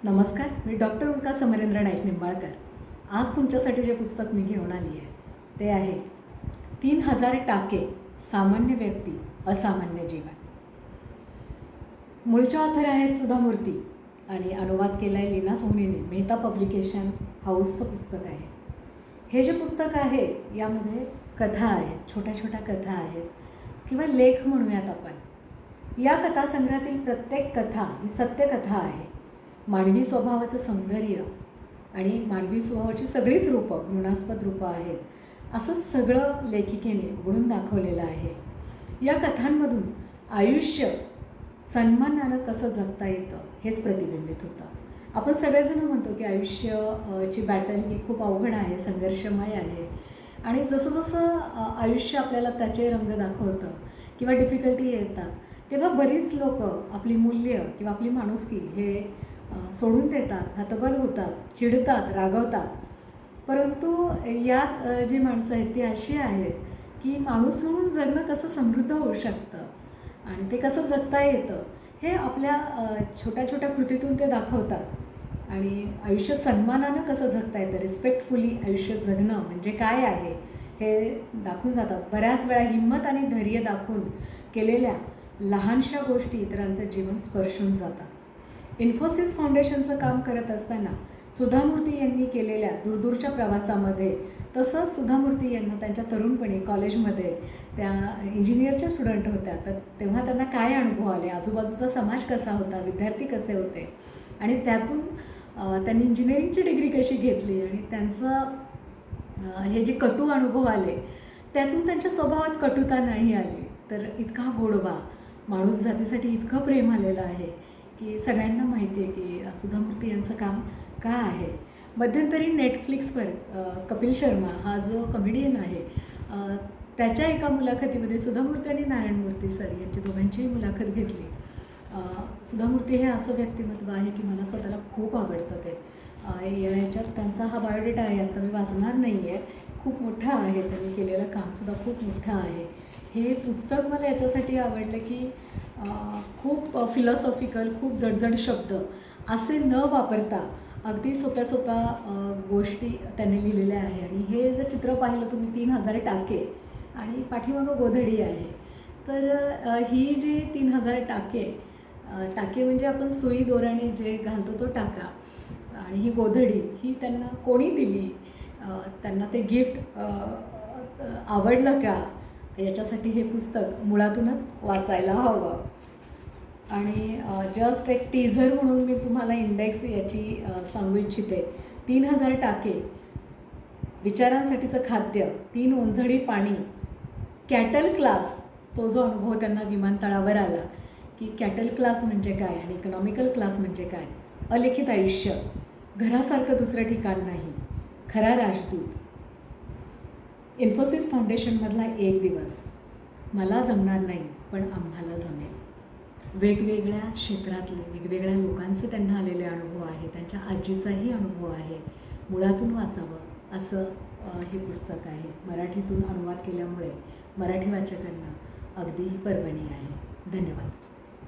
नमस्कार, मी डॉक्टर उल्का समरेंद्र नाईक निंबाळकर. आज तुमच्यासाठी जे पुस्तक मी घेऊन आली आहे ते आहे 3000 टाके, सामान्य व्यक्ती असामान्य जीवन. मूळच्या ऑथर आहेत सुधा मूर्ती आणि अनुवाद केला आहे लीना सोनीने. मेहता पब्लिकेशन हाऊसचं पुस्तक आहे. हे जे पुस्तक आहे यामध्ये कथा आहेत, छोट्या छोट्या कथा आहेत किंवा लेख म्हणूयात आपण. या कथासंग्रहातील प्रत्येक कथा ही सत्यकथा आहे. मानवी स्वभावाचं सौंदर्य आणि मानवी स्वभावाची सगळीच रूपं, घृणास्पद रूपं आहेत, असं सगळं लेखिकेने उघडून दाखवलेलं आहे. या कथांमधून आयुष्य सन्मानानं कसं जगता येतं हेच प्रतिबिंबित होतं. आपण सगळेजण म्हणतो की आयुष्याची बॅटल ही खूप अवघड आहे, संघर्षमय आहे आणि जसं जसं आयुष्य आपल्याला त्याचे रंग दाखवतं किंवा डिफिकल्टी येतात तेव्हा बरीच लोकं आपली मूल्य किंवा आपली माणुसकी हे सोडून देतात, हतबल होतात, चिडतात, रागवतात. परंतु यात जी माणसं आहेत ती अशी आहेत की माणूस म्हणून जगणं कसं समृद्ध होऊ शकतं आणि ते कसं जगता येतं हे आपल्या छोट्या छोट्या कृतीतून ते दाखवतात. आणि आयुष्य सन्मानानं कसं जगता येतं, रिस्पेक्टफुली आयुष्य जगणं म्हणजे काय आहे हे दाखवून जातात. बऱ्याच वेळा हिंमत आणि धैर्य दाखवून केलेल्या लहानशा गोष्टी इतरांचं जीवन स्पर्शून जातात. इन्फोसिस फाउंडेशनचं काम करत असताना सुधा मूर्ती यांनी केलेल्या दूरदूरच्या प्रवासामध्ये, तसंच सुधा मूर्ती यांना त्यांच्या तरुणपणी कॉलेजमध्ये त्या इंजिनिअरच्या स्टुडंट होत्या, तर तेव्हा त्यांना काय अनुभव आले, आजूबाजूचा समाज कसा होता, विद्यार्थी कसे होते आणि त्यातून त्यांनी इंजिनिअरिंगची डिग्री कशी घेतली आणि त्यांचं हे जे कटू अनुभव आले त्यातून त्यांच्या स्वभावात कटुता नाही आली, तर इतका गोडवा, माणूस जातीसाठी इतकं प्रेम आलेलं आहे की सगळ्यांना माहिती आहे की सुधा मूर्ती यांचं काम काय आहे. मध्यंतरी नेटफ्लिक्सवर कपिल शर्मा हा जो कॉमेडियन आहे त्याच्या एका मुलाखतीमध्ये सुधा मूर्ती आणि नारायण मूर्ती सर यांची दोघांचीही मुलाखत घेतली. सुधा मूर्ती हे असं व्यक्तिमत्व आहे की मला स्वतःला खूप आवडतं. ते याच्यात त्यांचा हा बायोडेटा आहे, आता मी वाचणार नाही आहे, खूप मोठा आहे, त्यांनी केलेलं कामसुद्धा खूप मोठं आहे. हे पुस्तक मला याच्यासाठी आवडलं की खूप फिलॉसॉफिकल, खूप जडजड शब्द असे न वापरता अगदी सोप्या सोप्या गोष्टी त्यांनी लिहिलेल्या आहे. आणि हे जर चित्र पाहिलं तुम्ही 3000 टाके आणि पाठीमागं गोधडी आहे, तर ही जी 3000 टाके म्हणजे आपण सुई दोऱ्याने जे घालतो तो टाका आणि ही गोधडी ही त्यांना कोणी दिली, त्यांना ते गिफ्ट आवडलं का, याच्यासाठी हे पुस्तक मुळातूनच वाचायला हवं. आणि जस्ट एक टीझर म्हणून मी तुम्हाला इंडेक्स याची सांगू इच्छिते. 3000 टाके, विचारांसाठीचं खाद्य, 3 ओंजळी पाणी, कॅटल क्लास, तो जो अनुभव त्यांना विमानतळावर आला की कॅटल क्लास म्हणजे काय आणि इकॉनॉमिकल क्लास म्हणजे काय, अलिखित आयुष्य, घरासारखं दुसरं ठिकाण नाही, खरा राजदूत, इन्फोसिस फाउंडेशनमधला एक दिवस, मला जमणार नाही पण आम्हाला जमेल. वेगवेगळ्या क्षेत्रातले वेगवेगळ्या लोकांचे त्यांना आलेले अनुभव आहे, त्यांच्या आजीचाही अनुभव आहे. मुळातून वाचावं असं हे पुस्तक आहे. मराठीतून अनुवाद केल्यामुळे मराठी वाचकांना अगदी पर्वणी आहे. धन्यवाद.